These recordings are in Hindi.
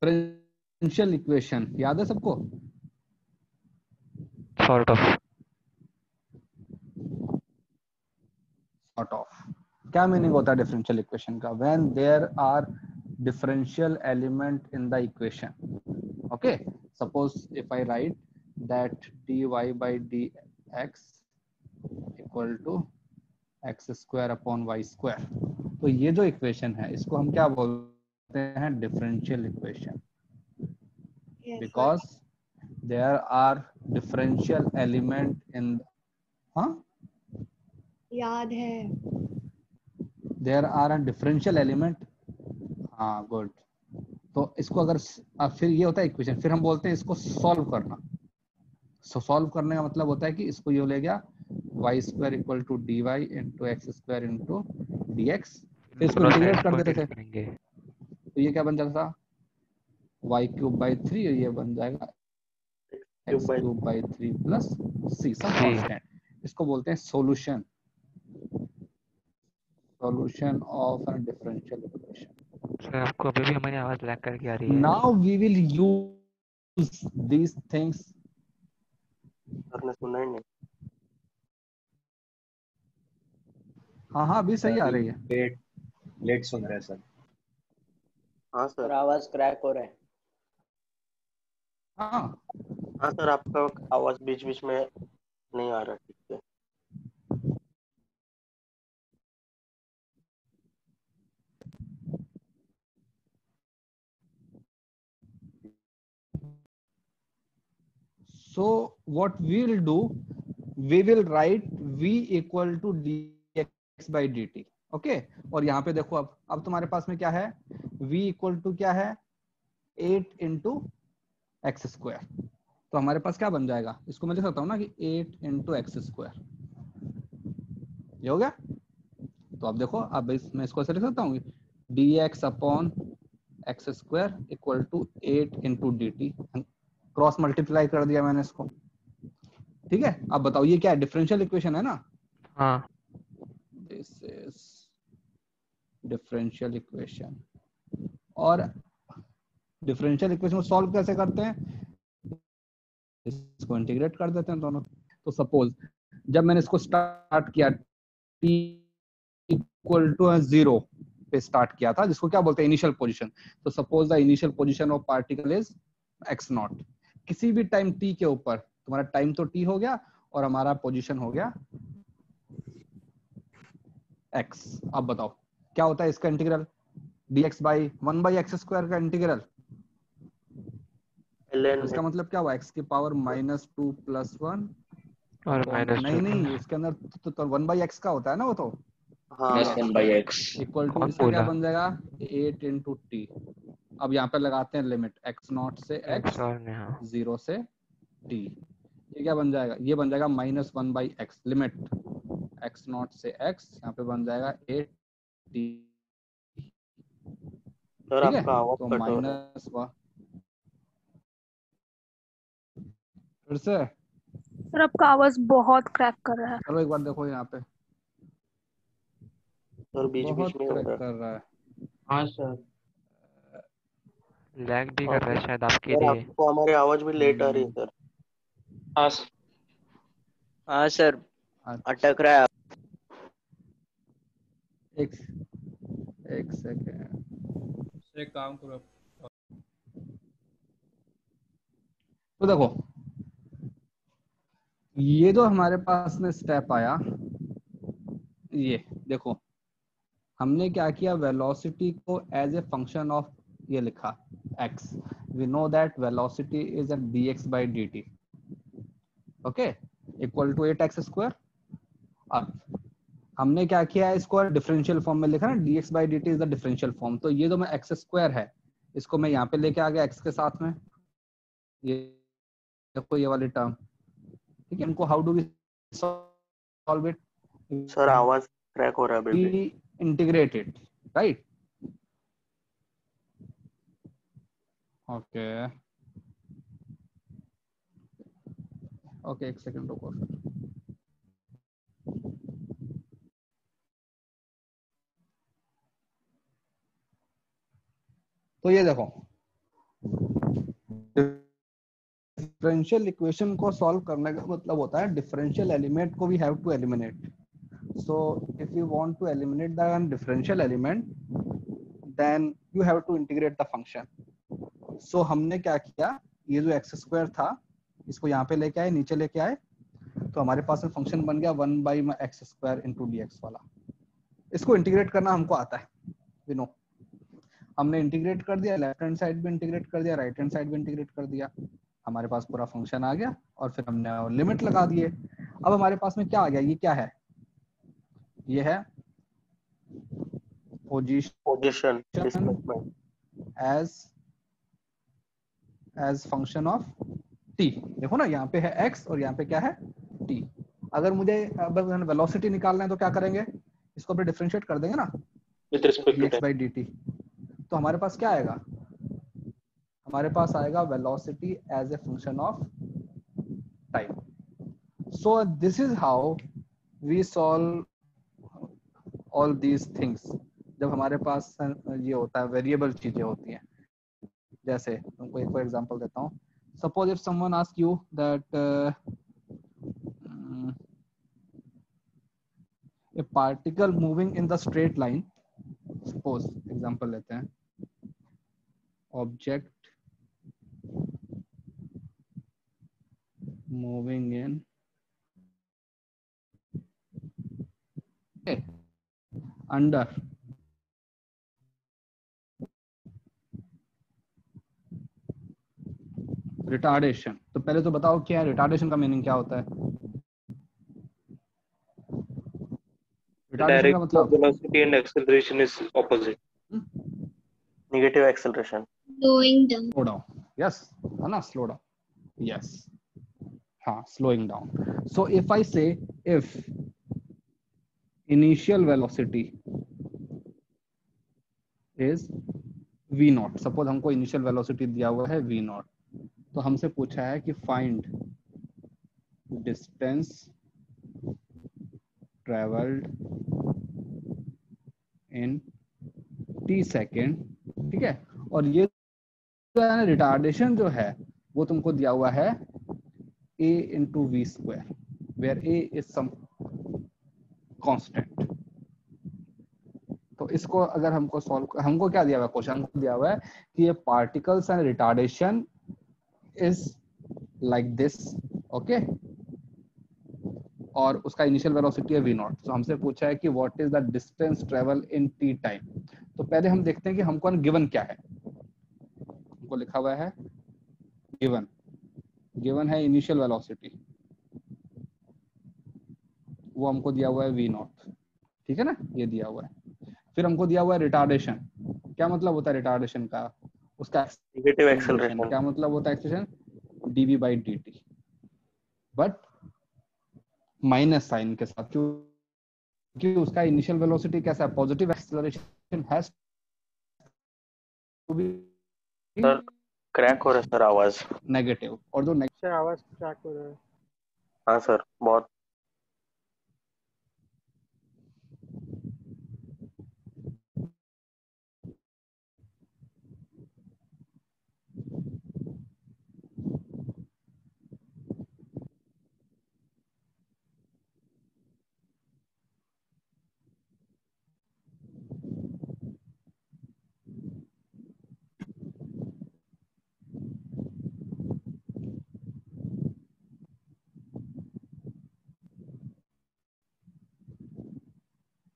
डिफरेंशियल इक्वेशन याद है सबको? Sort of. सॉर्ट ऑफ क्या मीनिंग होता है डिफरेंशियल इक्वेशन का? When there are differential element in the equation. Okay, suppose if I write that dy by dx equal to x square upon y square, तो ये जो इक्वेशन है इसको हम क्या बोलते हैं? Differential equation. Yes, sir. Because there are differential element in, हाँ, याद है। There are a differential element. हाँ, गुड। तो इसको अगर फिर ये होता है इक्वेशन, फिर हम बोलते हैं इसको सॉल्व करना। सॉल्व करने का मतलब होता है कि इसको ये ले गया y square equal to d y into x square into d x, फिर इसको इंटीग्रेट कर देते थे, करेंगे। तो ये क्या बन जाता था? वाई क्यूब बाई 3, ये बन जाएगा x cube by 3 plus C, some constant. इसको बोलते हैं solution, solution of a differential equation. Sir आपको अभी भी हमारी आवाज लैग करके आ रही है। Now we will use these things. Sir ने सुना ही नहीं। हाँ हाँ, अभी सही आ रही है। लेट सुन रहे हैं सर। हाँ सर। और आवाज क्रैक हो रहा है। हाँ हाँ सर, आपका आवाज बीच बीच में नहीं आ रहा ठीक से। so what we will do, we will write v equal to dx by dt। Okay, और यहाँ पे देखो अब तुम्हारे पास में क्या है? v इक्वल टू क्या है? 8 इंटू एक्स स्क्वायर। तो हमारे पास क्या बन जाएगा? इसको मैं लिख सकता हूँ ना कि 8 इंटू एक्स स्क्वायर, ये हो गया। तो अब देखो, अब मैं इसको ऐसे लिख सकता हूँ d x upon x square equal to 8 into D t, cross multiply कर दिया मैंने इसको। ठीक है, अब बताओ ये क्या है? डिफरेंशियल इक्वेशन है ना? हाँ, दिस इज डिफरेंशियल इक्वेशन। और डिफरेंशियल इक्वेशन को सॉल्व कैसे करते हैं? इसको इंटीग्रेट कर देते हैं दोनों। तो सपोज जब मैंने इसको स्टार्ट किया t इक्वल टू 0 पे स्टार्ट किया था, जिसको क्या बोलते हैं? Initial position. तो suppose the initial position of particle is x naught. किसी भी टाइम t के ऊपर, तुम्हारा टाइम तो t हो गया और हमारा पोजीशन हो गया x। अब बताओ क्या होता है इसका integral? dx by 1 by x square का इंटीग्रल। इसका मतलब क्या हुआ? x की पावर -2 प्लस 1 और -2 नहीं, उसके अंदर तो 1 बाई एक्स का होता है ना वो तो। हाँ plus 1 by x equal to कौन इसका क्या बोला? बन जाएगा? 8 इंटू टी। अब यहाँ पे लगाते हैं लिमिट x नॉट से x, और में हाँ 0 से t। ये क्या बन जाएगा? ये बन जाएगा -1 by x, limit x not से x, यहाँ पे बन जाएगा 8 t। सर ठीक है, आपका आवाज तो कट हो रहा है। -1 फिर से। सर आपका आवाज बहुत क्रैक कर रहा है। चलो एक बार देखो यहाँ पे, सर बीच बीच बहुत में हो क्रैक रहा है। कर रहा है। हाँ सर। लैग भी कर रहा है शायद आपके सर लिए। आपको हमारी आवाज भी लेट आ रही है सर। हाँ हाँ सर, अटक रहा है। एक सेकेंड, एक काम करो। तो देखो ये जो हमारे पास में स्टेप आया, ये देखो हमने क्या किया? वेलोसिटी को एज ए फंक्शन ऑफ ये लिखा x। We know that velocity is a dx by dt, okay, equal to 8x square. अब हमने क्या किया है? इसको डिफरेंशियल फॉर्म में लिखा ना, dx by dt is the differential form. तो ये जो मैं x स्क्वायर है, इसको मैं यहाँ पे लेके आ गया x के साथ में, ये देखो ये वाली टर्म। ठीक है, इनको how do we solve it? Sir आवाज क्रैक हो रहा है अभी भी। Integrated, right? ओके ओके, एक सेकंड रुको फिर। तो ये देखो डिफरेंशियल इक्वेशन को सॉल्व करने का मतलब होता है डिफरेंशियल एलिमेंट को we have to eliminate. So if you want to eliminate the differential element, then you have to integrate the function. So हमने क्या किया, ये जो x स्क्वायर था इसको यहाँ पे लेके आए, नीचे लेके आए, तो हमारे पास में फंक्शन बन गया 1 by x square into dx वाला. इसको इंटीग्रेट करना हमको आता है, we know. हमने इंटीग्रेट कर दिया, लेफ्ट हैंड साइड भी इंटीग्रेट कर दिया, राइट हैंड साइड भी इंटीग्रेट कर दिया, हमारे पास पूरा फंक्शन आ गया और फिर हमने लिमिट लगा दिए. अब हमारे पास में क्या आ गया, ये क्या है, ये है position as function of t. देखो ना यहाँ पे है x और यहाँ पे क्या है t. अगर मुझे वेलोसिटी निकालना है तो क्या करेंगे, इसको अपने डिफरेंशिएट कर देंगे ना with respect to dx by dt. तो हमारे पास क्या आएगा, हमारे पास आएगा velocity as a function of time. So this is how we solve all these things. जब हमारे पास ये होता है वेरिएबल चीजें होती हैं, जैसे तुमको एक और एग्जांपल देता हूँ. Suppose if someone ask you that A particle moving in the straight line, suppose example लेते हैं, object moving in under retardation. तो पहले तो बताओ क्या है रिटार्डेशन का मीनिंग, क्या होता है रिटार्डेशन का मतलब? Velocity and acceleration is opposite. Negative acceleration. Slowing down. Slow down. Yes, है ना, स्लो डाउन. यस, हाँ, slowing down. So if I say if initial velocity is v naught, suppose हमको इनिशियल वेलोसिटी दिया हुआ है v naught, तो हमसे पूछा है कि find distance travelled in t second. ठीक है, और ये जो है रिटार्डेशन जो है वो तुमको दिया हुआ है a into we square, where a is some constant. तो इसको अगर हमको सॉल्व, हमको क्या दिया हुआ है क्वेश्चन, हमको दिया हुआ है कि ये particles and retardation is like this, okay, और उसका इनिशियल वेलोसिटी है v नॉट. तो हमसे पूछा है कि what is the distance travel in t time. तो पहले हम देखते हैं कि हमको गिवन क्या है. हमको लिखा हुआ है गिवन है इनिशियल वेलोसिटी, वो हमको दिया हुआ है v नॉट. ठीक है ना, ये दिया हुआ है. फिर हमको दिया हुआ है रिटार्डेशन. क्या मतलब होता है रिटार्डेशन का, उसका नेगेटिव एक्सेलरेशन. क्या मतलब होता है acceleration, dv by dt, but minus sign के साथ, क्योंकि उसका इनिशियल वेलोसिटी कैसा है, positive acceleration has to be. Sir crack हो रहा है सर आवाज. नेगेटिव, और जो सर आवाज क्रैक हो रहा है. हाँ सर, बहुत.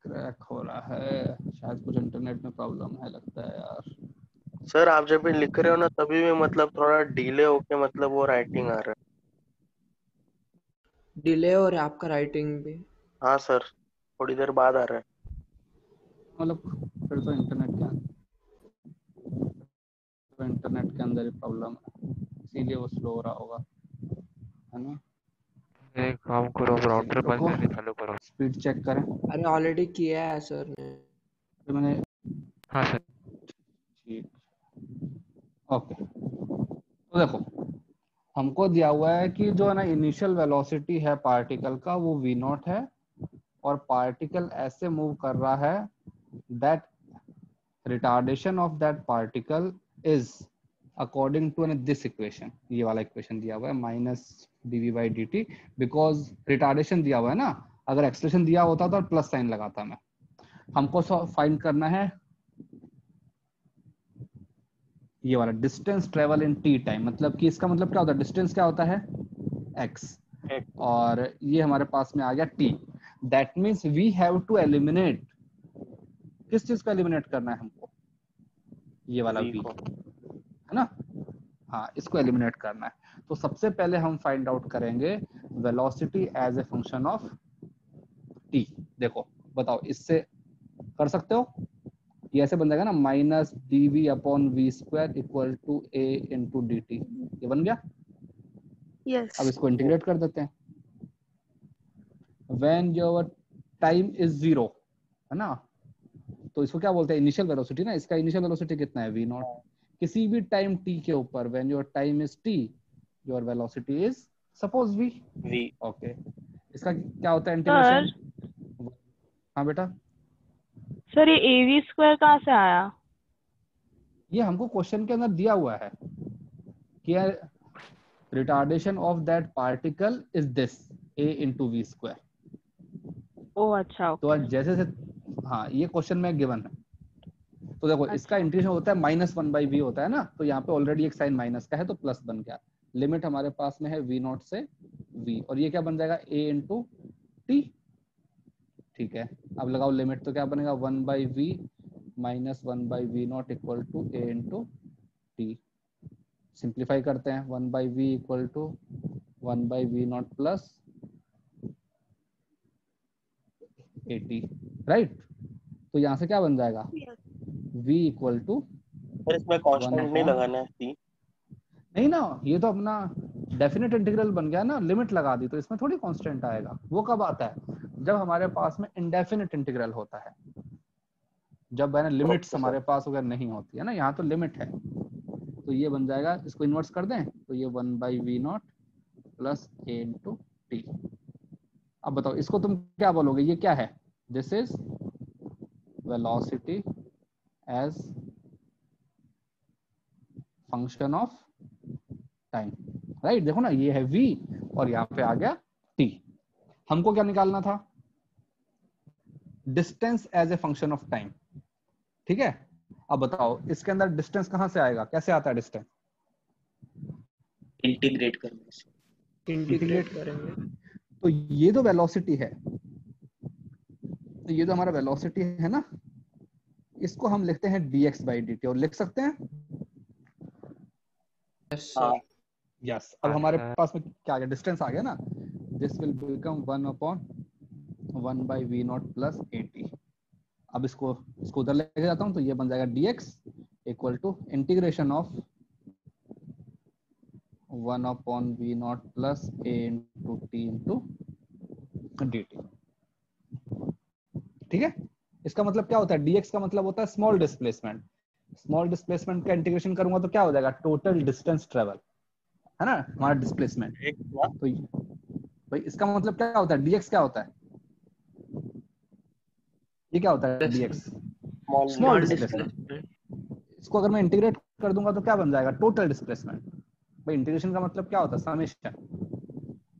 क्रैक हो रहा है, शायद कुछ इंटरनेट में प्रॉब्लम है लगता है यार. सर आप जब भी लिख रहे हो ना तभी में मतलब थोड़ा डिले होके मतलब वो राइटिंग आ रहा है. डिले और आपका राइटिंग भी. हाँ सर, थोड़ी देर बाद आ रहा है. मतलब फिर तो इंटरनेट के अंदर ही प्रॉब्लम है, इसीलिए वो स्लो हो रहा होगा, है ना. एक काम करो, ब्राउज़र बंद करके चालू करो. स्पीड चेक करें. अरे ऑलरेडी किया है सर ने. तो मैंने, हाँ सर. ठीक, ओके. तो देखो हमको दिया हुआ है कि जो है ना इनिशियल वेलोसिटी है पार्टिकल का वो v नॉट है, और पार्टिकल ऐसे मूव कर रहा है that retardation of that particle is according to this equation, ये वाला इक्वेशन दिया हुआ है minus dv by dt, because retardation दिया हुआ है ना, अगर एक्सलेशन दिया होता तो प्लस साइन लगाता मैं। हमको फाइंड करना है ये वाला डिस्टेंस ट्रेवल इन टी टाइम, मतलब कि इसका मतलब क्या होता है, डिस्टेंस क्या होता है x, और ये हमारे पास में आ गया t। That means we have to eliminate, किस चीज को एलिमिनेट करना है हमको, ये वाला v है ना, हाँ इसको एलिमिनेट करना है। तो सबसे पहले हम फाइंड आउट करेंगे velocity as a function of t। देखो बताओ इससे कर सकते हो, ये ऐसे बन जाएगा ना minus dv upon v square equal to a into D T, ये बन गया। यस। अब इसको इंटीग्रेट कर देते हैं। व्हेन योर टाइम इज 0 है ना, तो इसको क्या बोलते हैं इनिशियल वेलोसिटी ना, इसका इनिशियल वेलोसिटी कितना है v नॉट। किसी भी टाइम t के ऊपर when your time is t, your velocity is suppose v। Okay, इसका क्या होता है इंटीग्रेशन। हाँ बेटा, सर ये एवी स्क्वायर कहाँ से आया? ये हमको क्वेश्चन के अंदर दिया हुआ है कि retardation of that particle is this a into we square. ओह अच्छा, तो जैसे से हाँ ये क्वेश्चन में गिवन है, तो देखो इसका इंटीग्रेशन होता है -1/v होता है ना, तो यहाँ पे ऑलरेडी एक साइन माइनस का है तो प्लस बन गया। लिमिट हमारे पास में है v नॉट से v, और ये क्या बन जाएगा a इंटू टी। ठीक है, अब लगाओ लिमिट, तो क्या बनेगा 1/v minus 1/v not equal to a into t. Simplify करते हैं, 1/v equal to 1/v not plus 80, right. तो यहाँ से क्या बन जाएगा v इक्वल टू, पर इसमें कांस्टेंट नहीं लगाना है c। नहीं ना, ये तो अपना डेफिनेट इंटीग्रल बन गया ना, लिमिट लगा दी तो इसमें थोड़ी कांस्टेंट आएगा। वो कब आता है, जब हमारे पास में इंडेफिनिट इंटीग्रल होता है, जब है ना लिमिट्स हमारे पास अगर नहीं होती है ना, यहाँ तो लिमिट है। तो ये बन जाएगा, इसको इन्वर्स कर दें तो ये 1/v not plus a into t. अब बताओ इसको तुम क्या बोलोगे, ये क्या है, this is velocity as function of time, right. देखो ना ये है v और यहाँ पे आ गया t। हमको क्या निकालना था, distance as a function of time. ठीक है, अब बताओ इसके अंदर डिस्टेंस कहाँ से आएगा, कैसे आता है डिस्टेंस, इंटीग्रेट करने से। इंटीग्रेट करेंगे। तो ये तो वेलोसिटी है, तो ये तो हमारा वेलोसिटी है ना, इसको हम लिखते हैं dx बाई dt, और लिख सकते हैं यस सर। यस। अब हमारे पास में क्या आ गया, डिस्टेंस आ गया ना, this will become 1/1/v not plus 80। अब इसको उधर लेके जाता हूँ, तो ये बन जाएगा dx equal to integration of 1/v not plus a into t into dt। ठीक है, इसका मतलब क्या होता है, dx का मतलब होता है स्मॉल डिस्प्लेसमेंट। स्मॉल डिस्प्लेसमेंट का इंटीग्रेशन करूंगा तो क्या हो जाएगा, टोटल डिस्टेंस ट्रेवल है ना हमारा डिस्प्लेसमेंट। तो भाई इसका मतलब क्या होता है, dx क्या होता है, ये क्या होता है dx, स्मॉल डिस्प्लेसमेंट। इसको अगर मैं इंटीग्रेट कर दूंगा तो क्या बन जाएगा, टोटल डिस्प्लेसमेंट। भाई इंटीग्रेशन का मतलब क्या होता है, समेशन।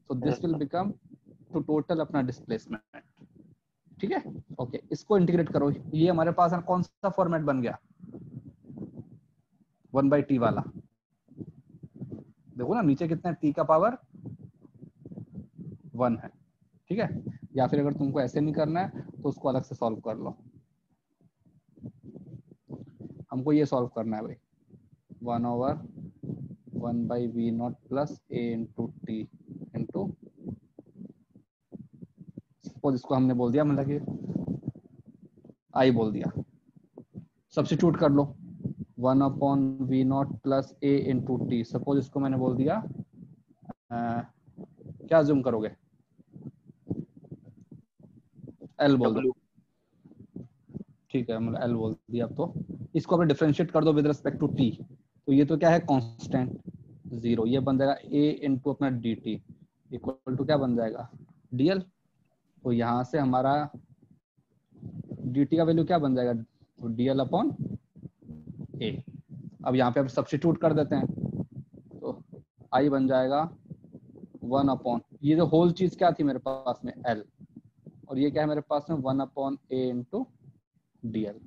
तो this will become to total अपना डिस्प्लेसमेंट। ठीक है, ओके, इसको इंटीग्रेट करो, ये हमारे पास कौन सा फॉर्मेट बन गया, 1/t वाला। देखो ना नीचे कितना है, t का पावर 1 है। ठीक है, या फिर अगर तुमको ऐसे नहीं करना है तो उसको अलग से सॉल्व कर लो। हमको ये सॉल्व करना है भाई, 1/1/v not plus a into t into, suppose इसको हमने बोल दिया, मतलब कि आई बोल दिया, सब्स्टिट्यूट कर लो 1/v not plus a into T. Suppose इसको मैंने बोल दिया क्या जूम करोगे, L बोल दो। ठीक है, मतलब L बोल दिया। अब तो इसको अगर डिफरेंशिएट कर दो विद रिस्पेक्ट टू t, तो ये तो क्या है कांस्टेंट 0, ये बन जाएगा a इंटू अपना dt इक्वल टू क्या बन जाएगा dl। तो यहाँ से हमारा dt का वैल्यू क्या बन जाएगा, तो dl अपॉन a। अब यहाँ पे अब सब्स्टिट्यूट कर देते हैं, तो आई बन जाएगा 1 अपॉन, ये जो होल चीज क्या थी मेरे पास में एल, और ये क्या है मेरे पास में 1 अपॉन ए इंटू डी एल।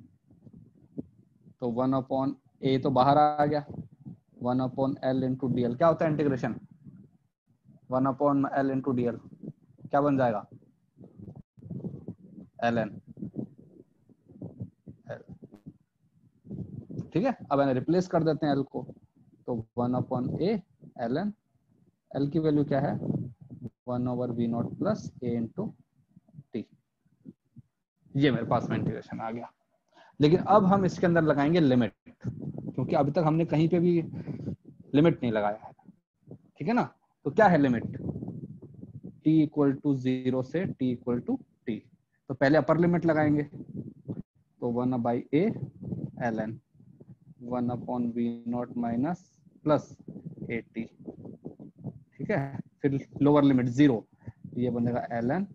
तो 1 अपॉन ए तो बाहर आ गया, 1 upon L into D L क्या होता है integration, 1 upon L into D L क्या बन जाएगा एल एन, ठीक है। अब रिप्लेस कर देते हैं एल को, तो 1 upon a l n, l की वैल्यू क्या है 1 over v not plus a into t, ये मेरे पास में इंटीग्रेशन आ गया। लेकिन अब हम इसके अंदर लगाएंगे लिमिट, क्योंकि अभी तक हमने कहीं पे भी लिमिट नहीं लगाया है, ठीक है ना। तो क्या है लिमिट, t इक्वल टू 0 से t इक्वल टू t, तो पहले अपर लिमिट लगाएंगे, तो 1 by a l n 1 upon v not minus plus a t, ठीक है। फिर लोअर लिमिट 0, ये बनेगा l n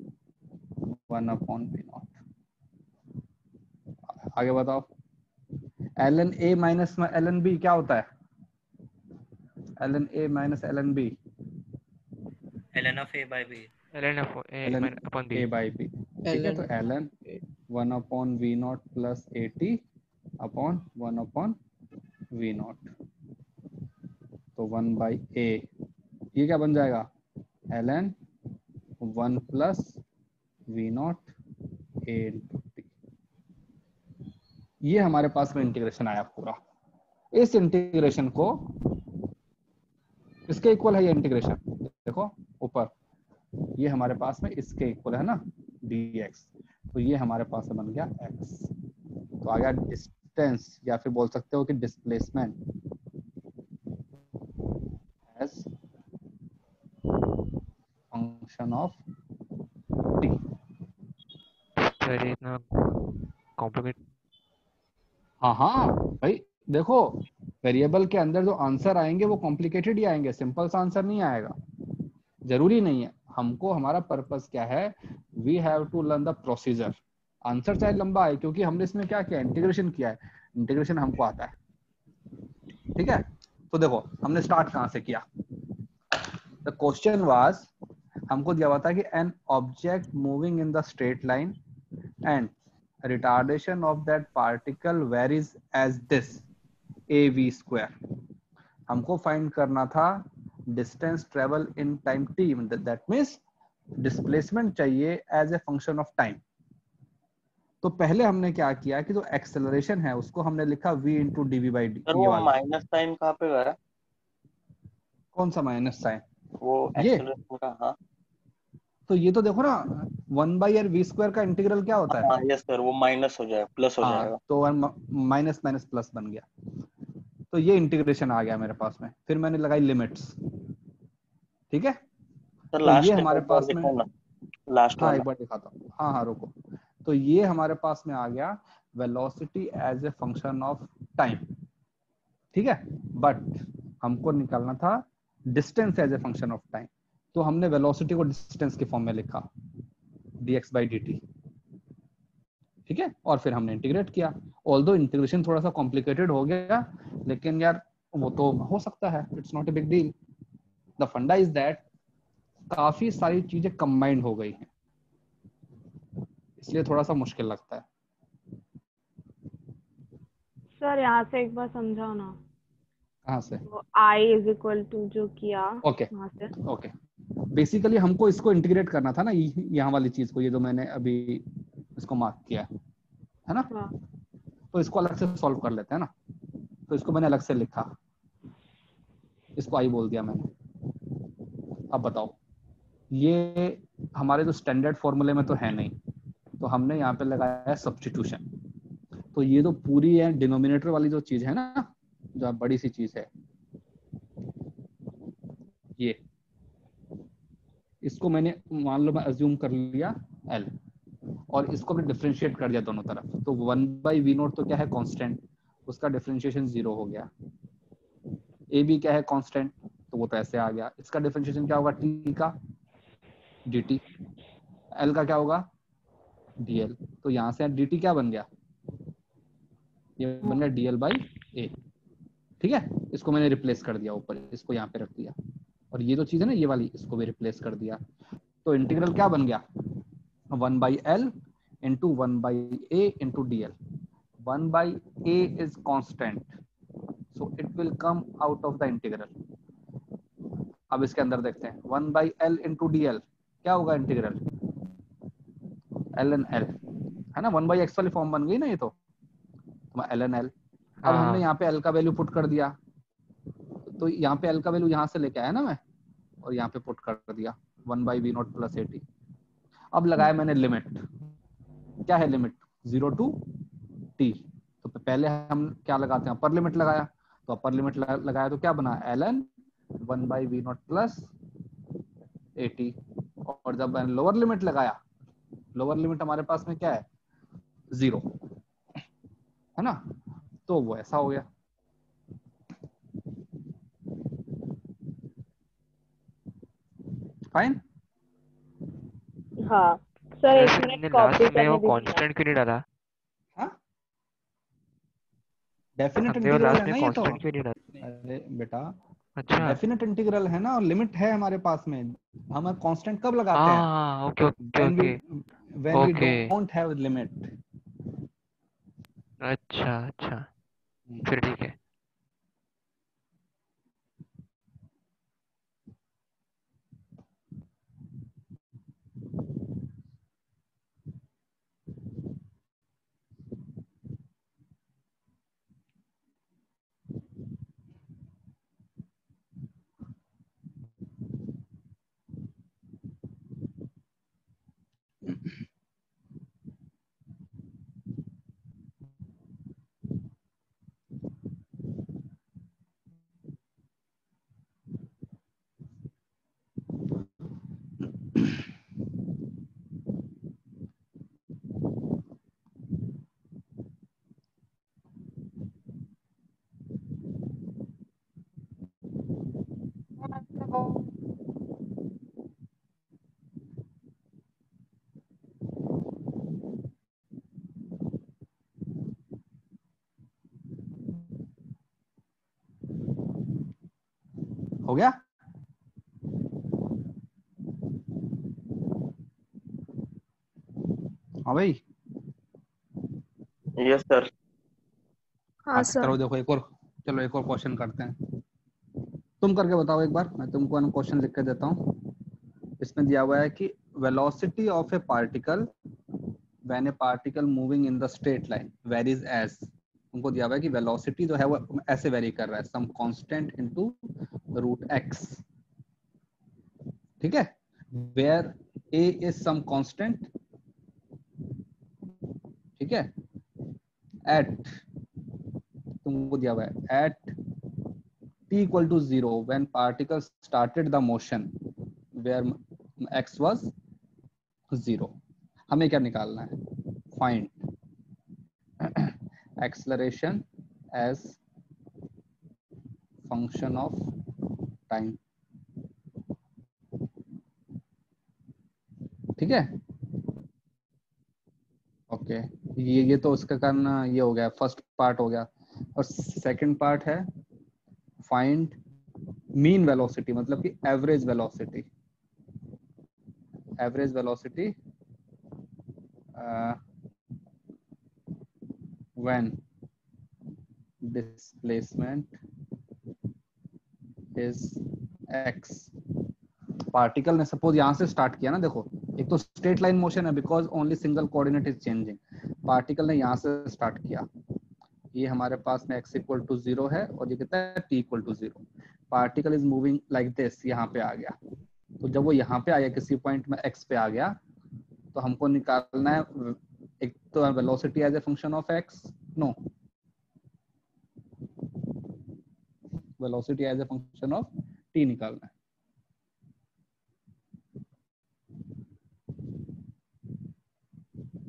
1 upon v not. आगे बताओ, l n a minus l n b क्या होता है, l n a minus l n b ln of a by b ln of a upon b a by b, ठीक है। तो l n 1 upon v not plus a t upon 1 upon v not, तो 1 बाई ए, ये क्या बन जाएगा l n 1 plus v not a into t. ये हमारे पास में इंटीग्रेशन आया पूरा। इस इंटीग्रेशन को इसके इक्वल है, ये इंटीग्रेशन देखो ऊपर, ये हमारे पास में इसके इक्वल है ना dx, तो ये हमारे पास में बन गया x। तो आ गया डिस्टेंस, या फिर बोल सकते हो कि displacement as function of t। Sir इतना कॉम्प्लिकेट, हाँ भाई देखो, वेरिएबल के अंदर जो आंसर आएंगे वो कॉम्प्लिकेटेड ही आएंगे, सिंपल सा आंसर नहीं आएगा, जरूरी नहीं है। हमको हमारा पर्पस क्या है, we have to learn the procedure. Answer चाहे लंबा है, क्योंकि हमने इसमें क्या किया, इंटीग्रेशन किया है, इंटीग्रेशन हमको आता है, ठीक है। तो देखो हमने स्टार्ट कहां से किया, द क्वेश्चन वाज, हमको दिया हुआ था कि an object moving in the straight line and retardation of that particle varies as this av square। हमको फाइंड करना था distance travel in time t, that means displacement चाहिए as a function of time. तो पहले हमने क्या किया कि जो एक्सेलरेशन है उसको हमने लिखा v into d v by d. Sir वो माइनस साइन कहाँ पे गया, कौन सा माइनस साइन, वो ये एक्सेलरेशन का? हाँ तो ये तो देखो ना 1 बाई आर वी स्क्वायर का इंटीग्रल क्या होता है, हाँ यस सर, वो माइनस हो जाएगा प्लस हो जाएगा, तो माइनस माइनस प्लस बन गया, तो ये इंटीग्रेशन आ गया मेरे पास में। फिर मैंने लगाई लिमिट्स, ठीक है। सर तो लास्ट ये हमारे पास में, लास्ट हाँ वाला एक बार दिखाता हूँ, हाँ रुको। तो ये हमारे पास में आ गया velocity as a function of time, ठीक है। बट हमको निकालना था distance as a function of time, तो हमने वेलोसिटी को डिस्टेंस के फॉर्म में लिखा dx बाई dt, ठीक है। और फिर हमने इंटीग्रेट किया, ऑल्दो इंटीग्रेशन थोड़ा सा कॉम्प्लिकेटेड हो गया, लेकिन यार वो तो हो सकता है, it's not a big deal. The फंडा इज दैट काफी सारी चीजें कंबाइंड हो गई हैं, इसलिए थोड़ा सा मुश्किल लगता है। सर यहाँ से एक बार समझाओ ना, कहाँ से, वो i इज इक्वल टू जो किया ओके वहाँ से। ओके, बेसिकली हमको इसको इंटीग्रेट करना था ना, यहाँ वाली चीज को, ये जो मैंने अभी इसको मार्क किया है ना, हाँ तो इसको अलग से सॉल्व कर लेते हैं ना। तो इसको मैंने अलग से लिखा, इसको आई बोल दिया मैंने। अब बताओ, ये हमारे जो स्टैंडर्ड फॉर्मूले में तो है नहीं, तो हमने यहाँ पे लगाया है सब्स्टिट्यूशन। तो ये तो पूरी है डिनोमिनेटर वाली जो चीज है ना, जो बड़ी सी चीज है, ये इसको मैंने मान लो मैं अज्यूम कर लिया L, और इसको मैंने डिफरेंशिएट कर दिया दोनों तरफ। तो 1 बाई वी नोट तो क्या है कांस्टेंट, उसका डिफरेंशिएशन 0 हो गया। ए बी क्या है कांस्टेंट, तो वो तो ऐसे आ गया। इसका डिफरेंशिएशन क्या होगा t का dt, L का क्या होगा dl, तो यहाँ से dt क्या बन गया, ये बन गया dl बाई a, ठीक है, इसको मैंने रिप्लेस कर दिया ऊपर, इसको यहाँ पे रख दिया, और ये जो चीज है ना ये वाली, इसको भी रिप्लेस कर दिया। तो इंटीग्रल क्या बन गया, 1/L into 1/A into DL। 1/A is constant, so it will come out of the integral. अब इसके अंदर देखते हैं 1/L इंटू DL क्या होगा, इंटीग्रल ln L है ना, 1/x वाली फॉर्म बन गई ना ये तो ln L। अब हमने हाँ यहाँ पे L का वैल्यू पुट कर दिया, तो यहाँ पे L का वैल्यू यहाँ से लेके आया ना मैं, और यहाँ पे पुट कर दिया 1/V0 प्लस 80। अब लगाया मैंने लिमिट, क्या है लिमिट, 0 टू t। तो पहले हम क्या लगाते हैं, अपर लिमिट लगाया, तो अपर लिमिट लगाया तो क्या बना, ln 1/V0 प्लस 80। और जब मैंने लोअर लिमिट लगाया, लोअर लिमिट हमारे पास में क्या है, 0 है ना, तो वो ऐसा हो गया। फाइन। हाँ सर, एक तुमने मिनट कॉपी लास्ट में वो करने दीजिए। कांस्टेंट क्यों नहीं डाला? हाँ डेफिनेट हमने वो इंटीग्रल लास्ट है में ना ये तो। कांस्टेंट क्यों नहीं डाला? अरे बेटा अच्छा डेफिनेट इंटीग्रल है ना, और लिमिट है हमारे पास में। हम कांस्टेंट कब लगाते हैं, हाँ okay okay when we okay when we okay. don't have limit। अच्छा अच्छा, फिर ठीक है। हो गया। हाँ भाई। Yes sir. हाँ चलो सर। देखो एक और, चलो एक और क्वेश्चन करते हैं। तुम करके बताओ एक बार, मैं तुमको क्वेश्चन लिख के देता हूँ। इसमें दिया हुआ है कि velocity of a particle when a particle moving in the straight line varies as. तुमको दिया हुआ है कि वेलोसिटी जो है वो ऐसे वेरी कर रहा है, सम कांस्टेंट इनटू √x। ठीक है, where a is some constant, ठीक है, एट, तुमको दिया हुआ है at t equal to 0 when particle started the motion where x was 0। हमें क्या निकालना है, find acceleration as function of time. ठीक है, ओके। ये तो उसका करना ये हो गया, फर्स्ट पार्ट हो गया। और सेकंड पार्ट है फाइंड मीन वेलोसिटी, मतलब कि average velocity. Average velocity when displacement is x। Particle ने सपोज यहाँ से स्टार्ट किया ना, देखो एक तो स्ट्रेट लाइन मोशन है because only single coordinate is changing. Particle ने यहाँ से स्टार्ट किया, ये हमारे पास में x इक्वल टू 0 है और ये कितना है t equal to 0। Particle is moving like this, यहाँ पे आ गया। तो जब वो यहाँ पे आया किसी पॉइंट में x पे आ गया, तो हमको निकालना है एक तो velocity as a function of x, no velocity as a function of t निकालना है।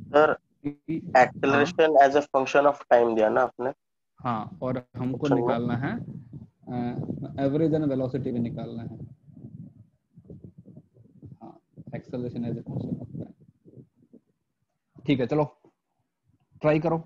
सर हाँ acceleration as a function of time दिया ना आपने हाँ, और हमको क्वेश्चन में। निकालना है एवरेज एंड वेलोसिटी भी निकालना है। हाँ, acceleration as a function of time. ठीक है, चलो ट्राई करो।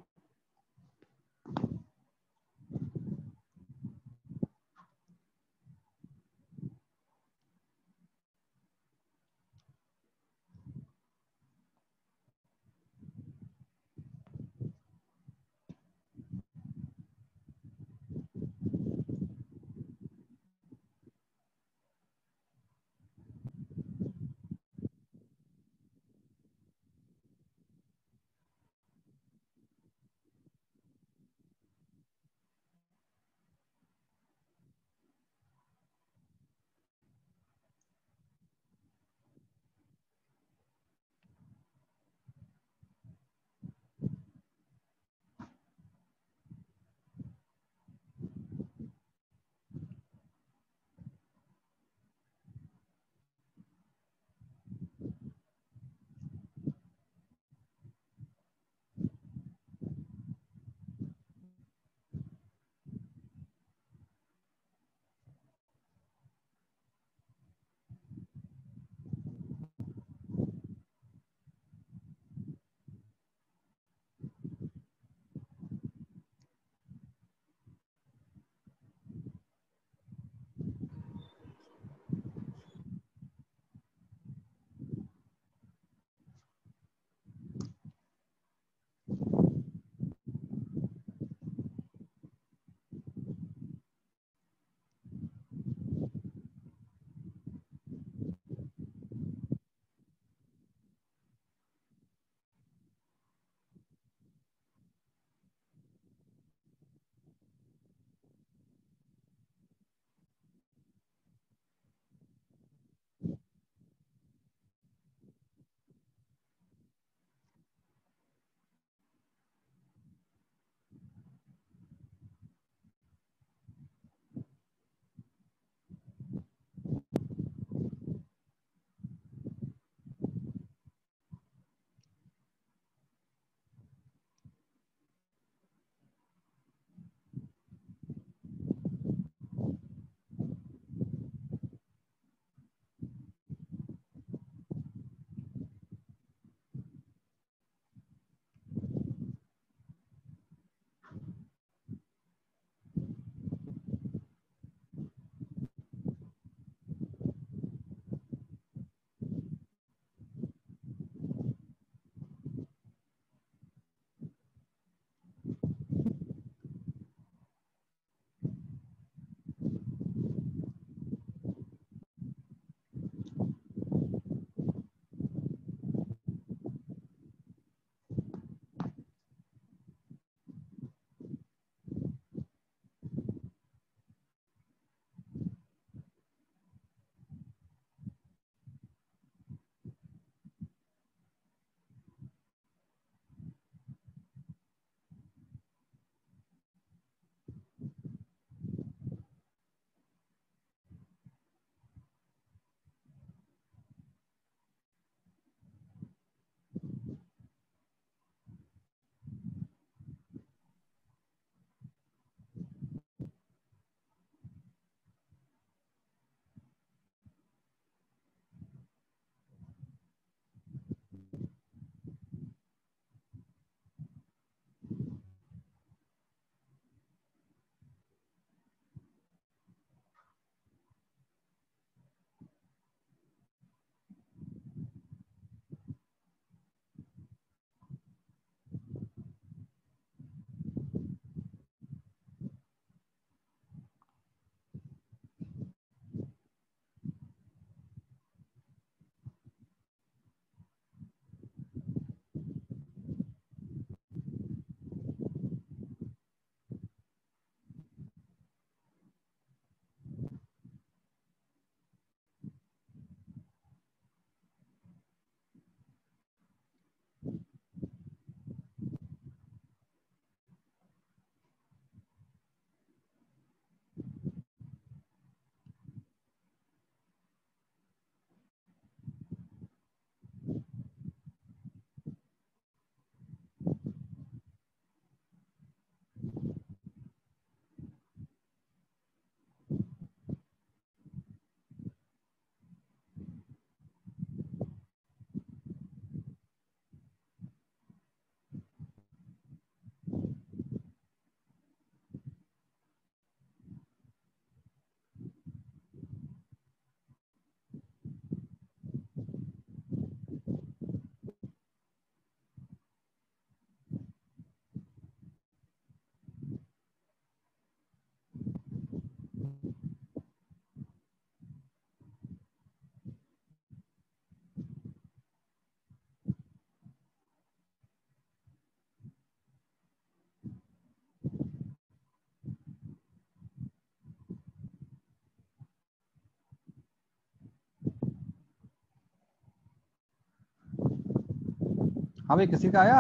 हाँ भाई, किसी का आया?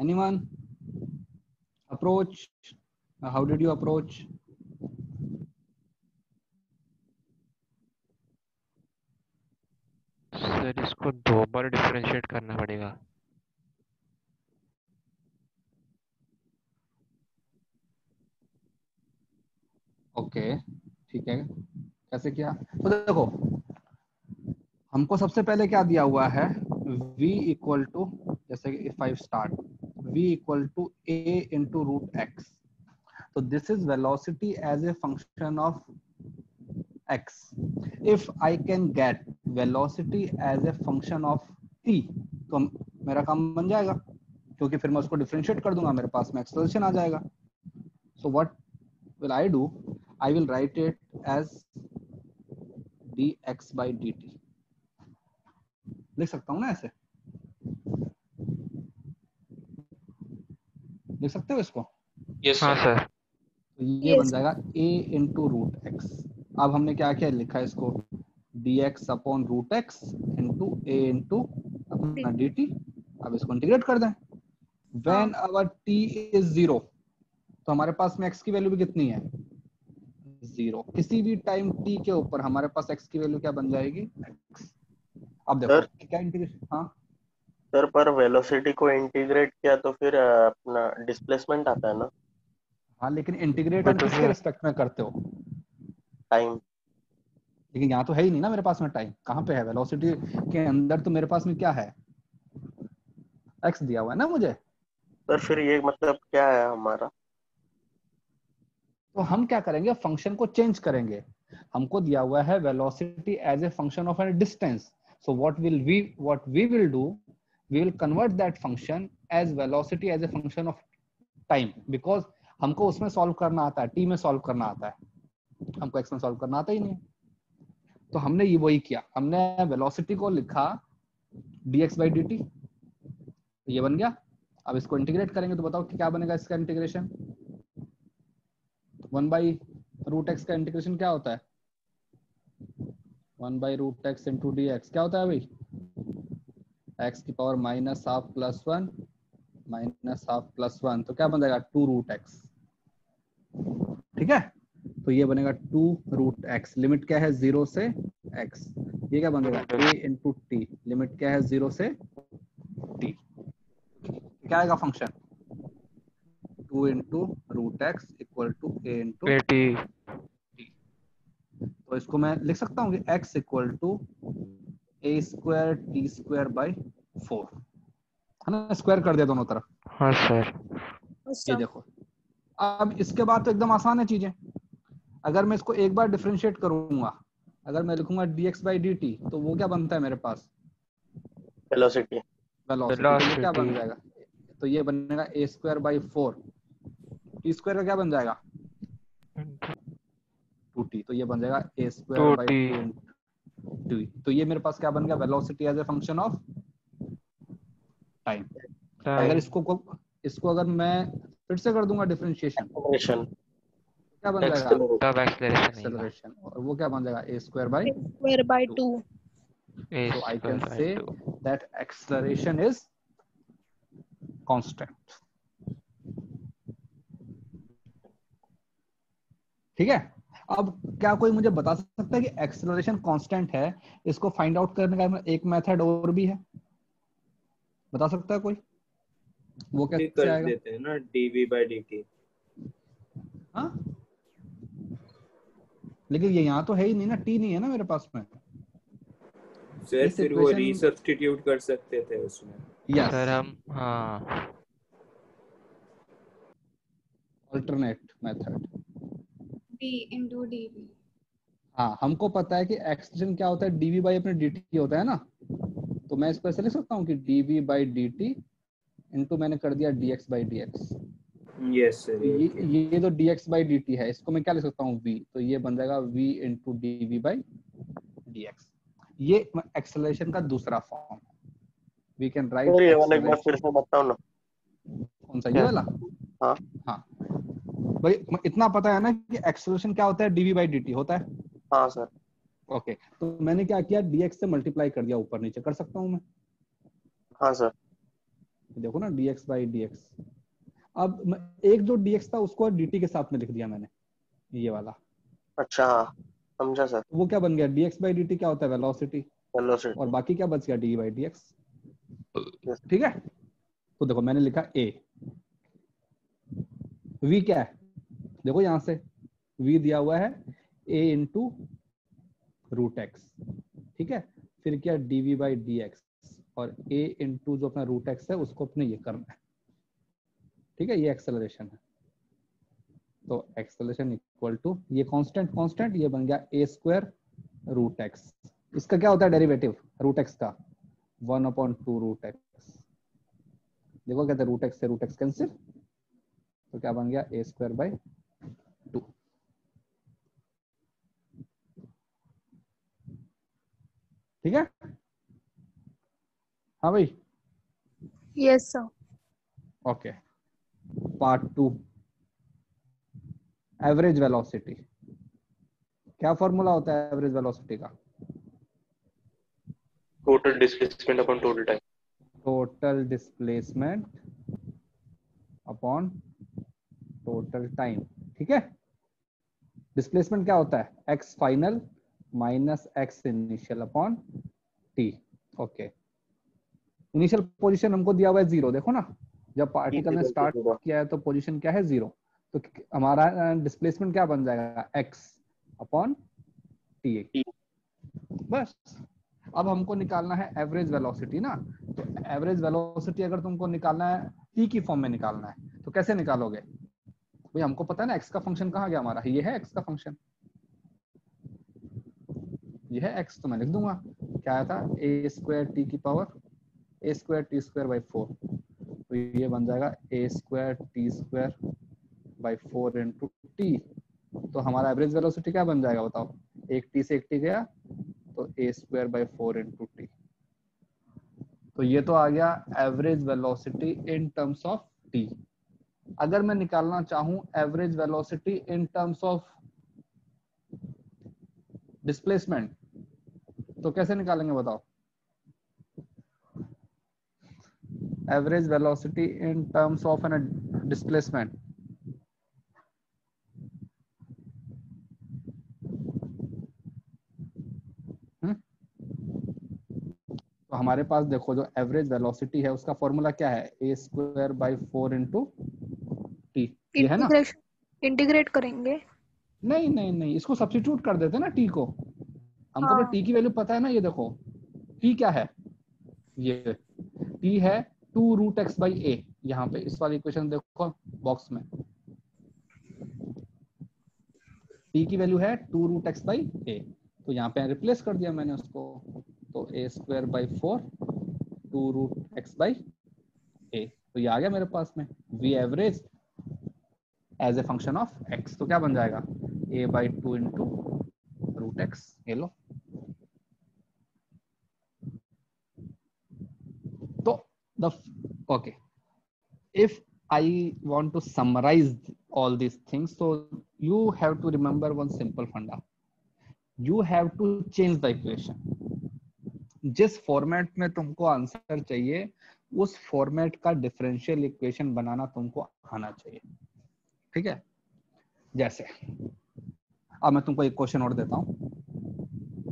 Anyone? Approach, how did you approach? Sir इसको 2 बार डिफरेंशिएट करना पड़ेगा। ओके, ठीक है, कैसे किया? तो देखो, हमको सबसे पहले क्या दिया हुआ है, v इक्वल टू, जैसे if I start v equal to a into root X, तो this is velocity as a function of x. If I can get velocity as a function of t, तो मेरा काम बन जाएगा, क्योंकि फिर मैं उसको डिफरेंशिएट कर दूंगा, मेरे पास में एक्सेलरेशन आ जाएगा. So what will I do? I will write it as dx by dt. लिख सकता हूँ ना ऐसे? लिख सकते हो इसको? यस हाँ सर। सर। तो ये बन जाएगा a इंटू रूट एक्स. अब हमने क्या क्या लिखा है इसको, dx upon root x into a into अपना dt. अब इसको इंटीग्रेट कर दें. When our t is 0, तो हमारे पास में x की वैल्यू भी कितनी है? 0. किसी भी टाइम t के ऊपर हमारे पास x की वैल्यू क्या बन जाएगी? x. अब देखो क्या इंटीग्रेशन. हाँ सर, पर वेलोसिटी को इंटीग्रेट किया तो फिर अपना डिस्प्लेसमेंट आता है ना, हाँ, लेकिन इंटीग्रेट वो हम तो किसके है। रिस्पेक्ट में करते हो? टाइम। लेकिन यहाँ तो है ही नहीं ना मेरे पास में टाइम. कहाँ पे है? वेलोसिटी के अंदर तो मेरे पास में क्या है? x दिया हुआ है ना मुझे. सर फिर ये मतलब क्या है हमारा? तो हम क्या करेंगे, फंक्शन को चेंज करेंगे. हमको दिया हुआ है velocity as a function of a distance. So what we will do, we will convert that function as velocity as a function of time, because हमको उसमें सॉल्व करना आता है, टी में सॉल्व करना आता है, हमको एक्स में सॉल्व करना आता ही नहीं. तो हमने ये वही किया, हमने वेलोसिटी को लिखा dx by dt, ये बन गया. अब इसको इंटीग्रेट करेंगे तो बताओ कि क्या बनेगा इसका इंटीग्रेशन. 1 बाई रूट एक्स का इंटीग्रेशन क्या होता है? 1 by root x into d x क्या होता है भाई? एक्स की power minus half plus 1 minus half plus 1, तो क्या बन जाएगा? 2 रूट एक्स. ठीक है, तो ये बनेगा 2 रूट एक्स. लिमिट क्या है? 0 से x. ये क्या बन जाएगा? a into T. लिमिट क्या है? 0 से t. क्या आएगा function? 2 into root x equal to a into 80। t. तो इसको मैं लिख सकता हूँ कि x equal to a square T square by 4, है ना? स्क्वायर कर दिया दोनों तरफ. हाँ सर। ये देखो, अब इसके बाद तो एकदम आसान है चीजें. अगर मैं इसको एक बार डिफरेंशिएट करूंगा, अगर मैं लिखूंगा dx by dt, तो वो क्या बनता है मेरे पास? वेलोसिटी। वेलोसिटी. तो ये क्या बन जाएगा? तो ये बनेगा a square by 4. T square का क्या बन जाएगा? 2t. तो ये बन जाएगा a स्क्वायर बाई 2t. तो ये मेरे पास क्या बन गया? Velocity as a function of time. अगर इसको अगर मैं फिर से कर दूंगा डिफरेंशिएशन, क्या बन जाएगा? तब एक्सेलरेशन. और वो क्या बन जाएगा? a square by 2. So I can say that acceleration is constant. ठीक है. अब क्या कोई मुझे बता सकता है कि एक्सेलरेशन कांस्टेंट है, इसको फाइंड आउट करने का एक मेथड और भी है? बता सकता है कोई? वो कैसे कर आएगा? देते हैं ना, dv by dt. हाँ, लेकिन ये यहाँ तो है ही नहीं ना, टी नहीं है ना मेरे पास में. सर इस फिर वो equation- रीसब्स्टिट्यूट कर सकते थे उसमें. Yes. सर हम हाँ alternate method. d into dv. हाँ, हमको पता है कि एक्सटेंशन क्या होता है, dv बाई अपने dt होता है ना. तो मैं इसको ऐसे लिख सकता हूँ कि dv बाई dt इंटू मैंने कर दिया dx by dx. Yes sir. ये तो dx बाई dt है, इसको मैं क्या लिख सकता हूँ? v. तो ये बन जाएगा v into dv by dx. ये एक्सेलरेशन का दूसरा फॉर्म है. We can write. ये वाला एक बार फिर से बताओ ना. कौन सा? ये वाला? हाँ हाँ भाई, इतना पता है ना कि एक्सेलरेशन क्या होता है? dv बाई dt होता है. हाँ सर. ओके, तो मैंने क्या किया? dx से मल्टीप्लाई कर दिया ऊपर नीचे. कर सकता हूँ मैं? हाँ सर। देखो ना dx by dx। अब एक जो dx था उसको dt के साथ में लिख दिया मैंने, ये वाला। अच्छा हाँ, समझा सर। वो क्या बन गया, dx by dt क्या होता है, वेलोसिटी, और वेलोसिटी। बाकी क्या बच गया, dy by dx। Yes. ठीक है, तो देखो मैंने लिखा a, v क्या है, देखो यहां से v दिया हुआ है a इंटू रूट एक्स, ठीक है, फिर क्या dv by dx, और a इंटू जो अपना रूट एक्स है उसको अपने ये करना है, ठीक है, ये एक्सेलरेशन है। तो एक्सेलरेशन इक्वल टू ये कांस्टेंट कांस्टेंट, ये बन गया a स्क्वायर रूट एक्स। इसका क्या होता है डेरिवेटिव रूट एक्स का, 1/2 रूट एक्स। देखो कहते हैं रूट एक्स से रूट एक्स कैंसिल, तो क्या बन गया a स्क्वायर बाय 2। ठीक है, हाँ भाई, Yes, sir. Okay. Part 2, average velocity. क्या फॉर्मूला होता है एवरेज वेलोसिटी का, total displacement upon total time. Total displacement upon total time. ठीक है, डिस्प्लेसमेंट क्या होता है, x final minus x initial upon T. Okay, initial position हमको दिया हुआ है 0, देखो ना जब पार्टिकल ने स्टार्ट किया है तो पोजीशन क्या है 0, तो हमारा डिस्प्लेसमेंट क्या बन जाएगा, एक्स अपॉन टी। बस, अब हमको निकालना है एवरेज वेलोसिटी ना, तो एवरेज वेलोसिटी अगर तुमको निकालना है टी की फॉर्म में निकालना है तो कैसे निकालोगे भाई, हमको पता है ना एक्स का फंक्शन कहाँ गया हमारा, ये है एक्स का फंक्शन, ये है एक्स, तो मैं लिख दूंगा क्या आया था, ए स्क्वायर टी की power A square T square by 4, तो ये बन जाएगा A square T square by 4 into T. तो हमारा एवरेज वेलोसिटी क्या बन जाएगा बताओ, एक टी से एक टी गया तो ए स्क्वायर बाई 4 इंटू टी। तो ये तो आ गया average velocity in terms of t. अगर मैं निकालना चाहूं average velocity in terms of displacement तो कैसे निकालेंगे बताओ, average velocity in terms of an displacement. तो हमारे पास देखो जो एवरेज वेलोसिटी है उसका फॉर्मूला क्या है, ए स्क्वायर बाई 4 इंटू टी, ये है ना। इंटीग्रेट करेंगे। नहीं नहीं नहीं, इसको सब्स्टिट्यूट कर देते ना टी को, हमको तो हाँ। टी की वैल्यू पता है ना, ये देखो टी क्या है, ये टी है 2 रूट एक्स बाई ए, यहाँ पे इस वाली इक्वेशन देखो बॉक्स में, टी की वैल्यू है 2 रूट एक्स बाई ए, तो यहाँ पे रिप्लेस कर दिया मैंने उसको, तो ए square by 4 2 root X by A, तो ये आ गया मेरे पास में V average as a function of X, तो क्या बन जाएगा A by 2 into root X, ये लो। तो the okay, if I want to summarize all these things, so you have to remember one simple funda, you have to change the equation। जिस फॉर्मेट में तुमको आंसर चाहिए उस फॉर्मेट का डिफरेंशियल इक्वेशन बनाना तुमको आना चाहिए, ठीक है। जैसे अब मैं तुमको एक क्वेश्चन और देता हूँ,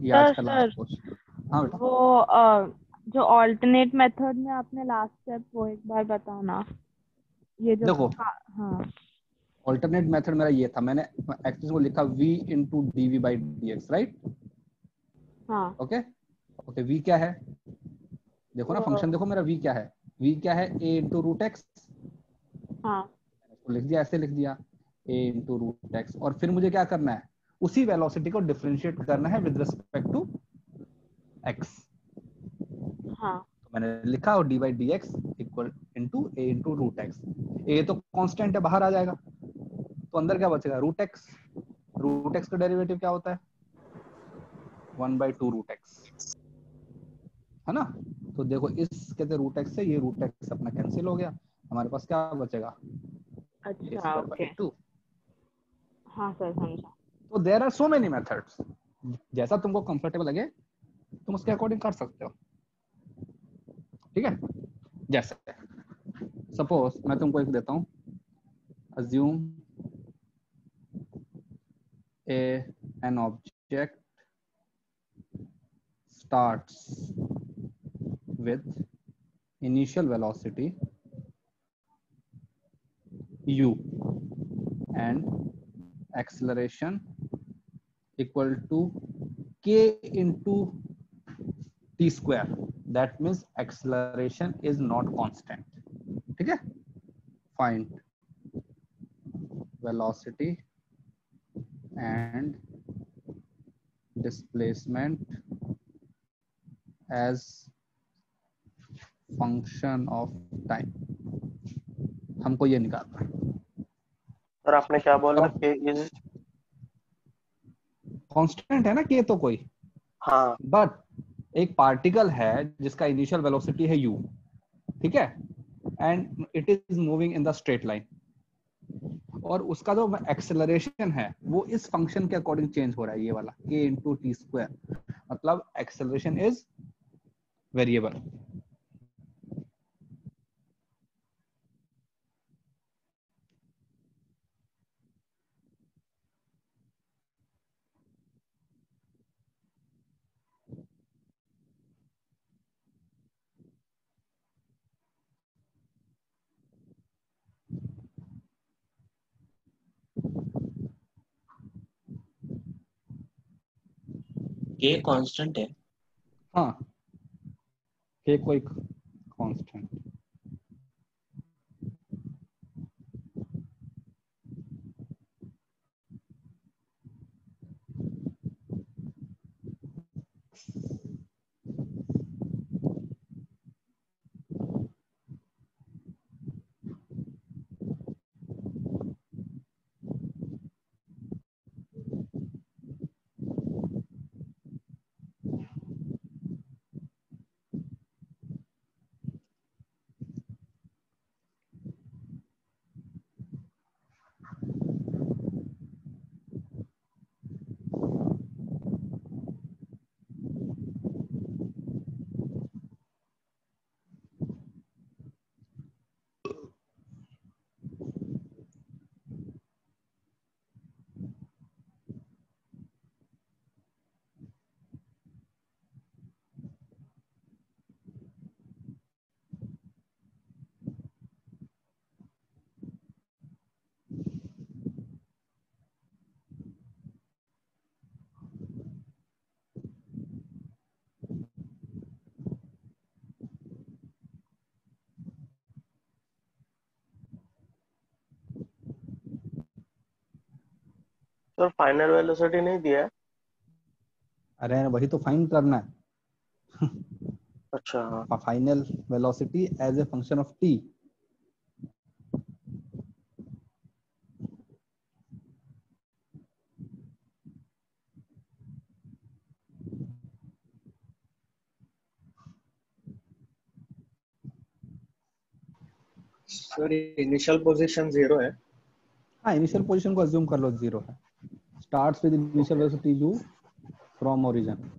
ये आज का लास्ट क्वेश्चन। हाँ बेटा, वो जो ऑल्टरनेट मेथड में आपने लास्ट स्टेप वो एक बार बताओ ना, ये जो देखो हाँ ऑल्टरनेट मेथड मेरा ये था, मैंने एक्सिस को लिखा v into d v by D x, right. हाँ ओके ओके, v क्या है, देखो ना फंक्शन देखो मेरा v क्या है, v क्या है a इंटू रूट एक्स, हाँ तो लिख दिया, ऐसे लिख दिया a इंटू रूट एक्स, और फिर मुझे क्या करना है, उसी वेलोसिटी को डिफरेंशिएट करना है विद रिस्पेक्ट टू x। हाँ तो मैंने लिखा और D by D X equal into A into root X, A तो कांस्टेंट है बाहर आ जाएगा, तो अंदर क्या बचेगा रूट एक्स, रूट एक्स का डेरिवेटिव क्या होता है 1/2 रूट एक्स, है ना। तो देखो इस कहते रूट एक्स से ये रूट एक्स अपना कैंसिल हो गया, हमारे पास क्या बचेगा, अच्छा ओके, हाँ सर समझा। तो there are so many methods, जैसा तुमको कंफर्टेबल लगे तुम उसके अकॉर्डिंग कर सकते हो। ठीक है। जैसे सपोज मैं तुमको एक देता हूं, assume an object starts with initial velocity u and acceleration equal to k into t square. That means acceleration is not constant. ठीक है। Find velocity and displacement as function of time. हमको ये निकालना है। और आपने क्या बोला के इज, कांस्टेंट है ना के तो कोई, हाँ बट एक पार्टिकल है जिसका इनिशियल वेलोसिटी है u, ठीक है, and it is moving in the straight line, और उसका जो एक्सेलरेशन है वो इस फंक्शन के अकॉर्डिंग चेंज हो रहा है, ये वाला k इंटू टी स्क्वायर, मतलब एक्सेलरेशन इज वेरिएबल। के कांस्टेंट है। हाँ, k कोई कांस्टेंट। सर फाइनल वेलोसिटी नहीं दिया है। अरे वही तो फाइंड करना है, अच्छा हाँ, final velocity as a function of t। Sir initial position 0 है। हाँ, इनिशियल पोजीशन को अज्यूम कर लो 0 है। Starts with initial velocity u from origin.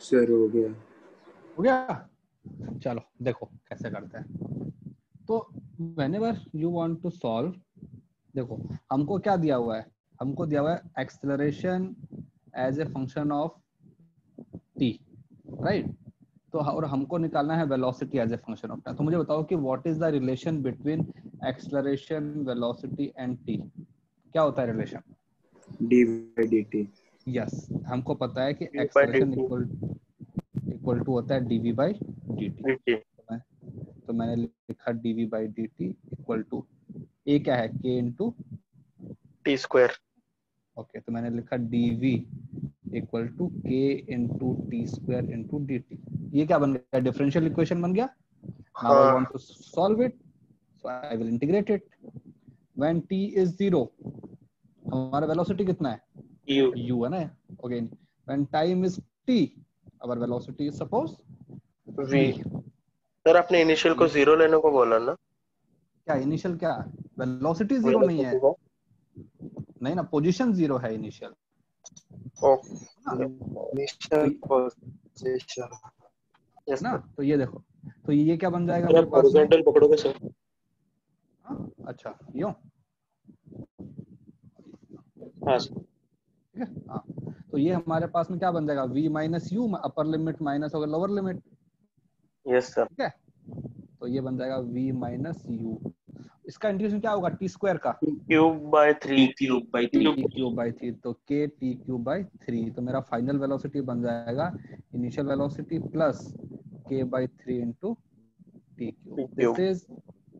Sir हो गया। हो गया? चलो देखो कैसे करते हैं। तो whenever you want to solve, देखो हमको क्या दिया हुआ है, हमको दिया हुआ है acceleration as a function of t, right? तो और हमको निकालना है velocity as a function of time. तो मुझे बताओ कि what is the relation between acceleration, velocity and t? क्या होता है रिलेशन? dv/dt। यस, हमको पता है कि by acceleration dt equal to होता है dv बाई dt। dt तो मैंने लिखा dv by dt equal to, A क्या है, k into, t square। Okay, तो मैंने लिखा dv equal to k into T square into D T. ये क्या बन गया? डिफरेंशियल इक्वेशन बन गया। Now I want to solve it, so I will integrate it. When t is 0, हमारा वेलोसिटी कितना है? u u है ना। Okay, when time is t, our velocity is suppose v। Sir आपने इनिशियल को 0 लेने को बोला ना? क्या इनिशियल, क्या वेलोसिटी 0 नहीं है? नहीं ना, पोजीशन 0 है इनिशियल। इनिशियल पोजीशन ना, तो ये देखो, तो ये क्या बन जाएगा मेरे पास में? हॉरिजॉन्टल पकड़ोगे सर? हाँ, अच्छा यूं, हाँ ठीक है। हाँ, तो ये हमारे पास में क्या बन जाएगा? v minus you, upper limit minus होगा लोअर लिमिट, यस सर। ठीक है। तो ये बन जाएगा v माइनस यू। इसका इंटीग्रेशन क्या होगा? टी स्क्वायर का cube by 3 cube by T cube by 3, तो k टी क्यूब बाई 3। तो मेरा फाइनल वेलोसिटी बन जाएगा initial velocity plus k by 3 into t cube. This is